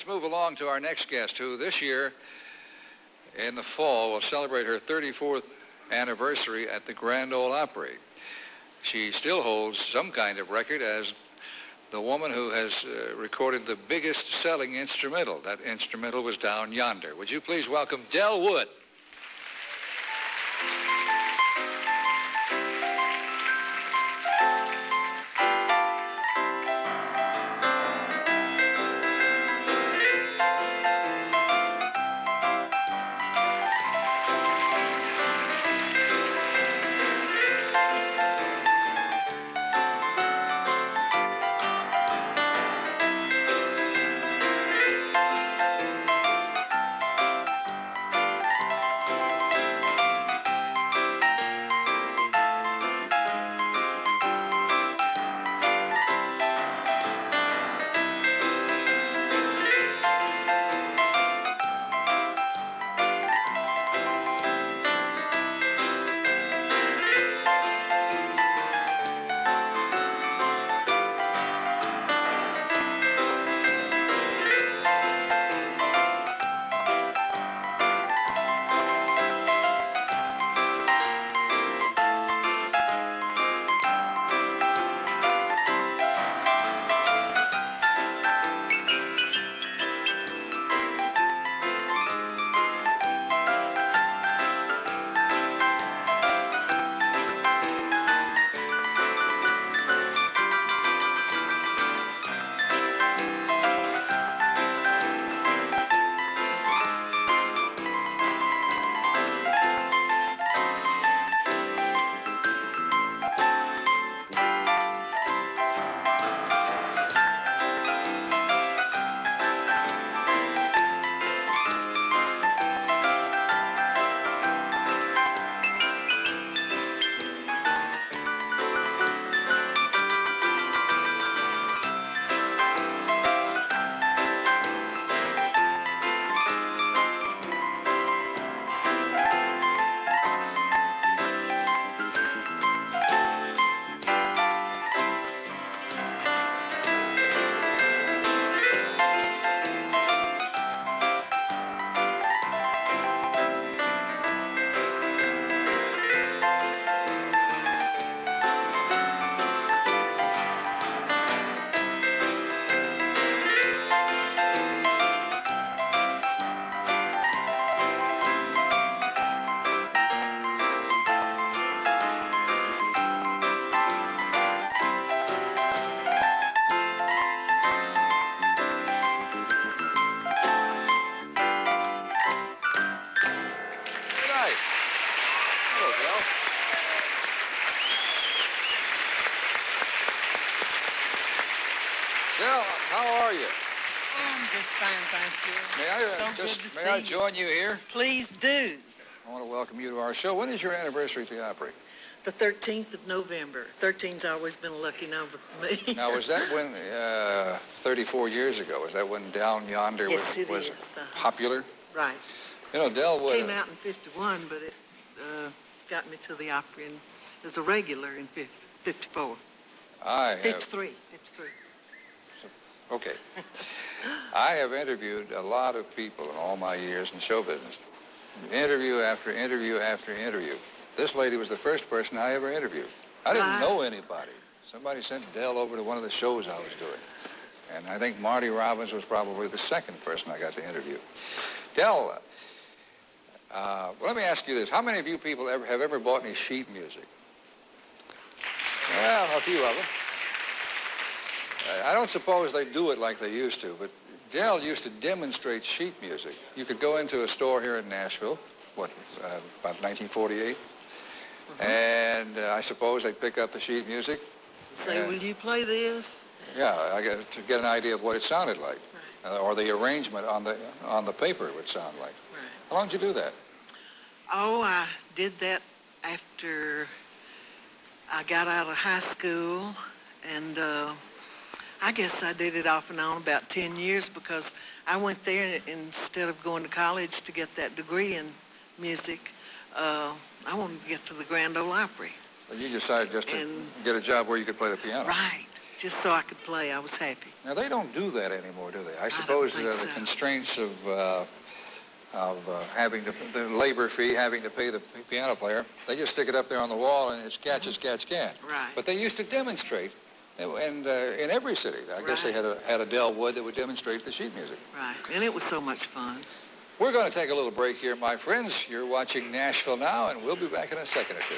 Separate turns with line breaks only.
Let's move along to our next guest, who this year in the fall will celebrate her 34th anniversary at the Grand Ole Opry. She still holds some kind of record as the woman who has recorded the biggest selling instrumental. That instrumental was Down Yonder. Would you please welcome Del Wood? Del, how are you?
I'm just fine, thank you.
May I join you here?
Please do.
I want to welcome you to our show. When is your anniversary at the Opry?
The 13th of November. 13's always been a lucky number for me.
Now, was that when, 34 years ago, was that when Down Yonder was popular?
Right.
You know, Del Wood...
It came out in 51, but it got me to the Opry as a regular in 54. 53.
Okay. I have interviewed a lot of people in all my years in show business. Interview after interview after interview. This lady was the first person I ever interviewed. I didn't know anybody. Somebody sent Del over to one of the shows I was doing. And I think Marty Robbins was probably the second person I got to interview. Del, let me ask you this. How many of you people have ever bought any sheet music? Well, a few of them. I don't suppose they do it like they used to, but Del used to demonstrate sheet music. You could go into a store here in Nashville, about 1948, and I suppose they'd pick up the sheet music.
Say, will you play this?
Yeah, to get an idea of what it sounded like, or the arrangement on the paper would sound like.
Right.
How long did you do that?
Oh, I did that after I got out of high school, and I guess I did it off and on about 10 years because I went there and instead of going to college to get that degree in music, I wanted to get to the Grand Ole Opry.
Well, you decided just to get a job where you could play the piano.
Right. just so I could play. I was happy.
Now, they don't do that anymore, do they? I
don't
suppose
think
the
so.
constraints of having the labor fee, having to pay the piano player, they just stick it up there on the wall and it's catch as catch can.
Right.
But they used to demonstrate, and in every city, I guess they had a Dell Wood that would demonstrate the sheet music.
Right, and it was so much fun.
We're going to take a little break here, my friends. You're watching Nashville Now, and we'll be back in a second or two.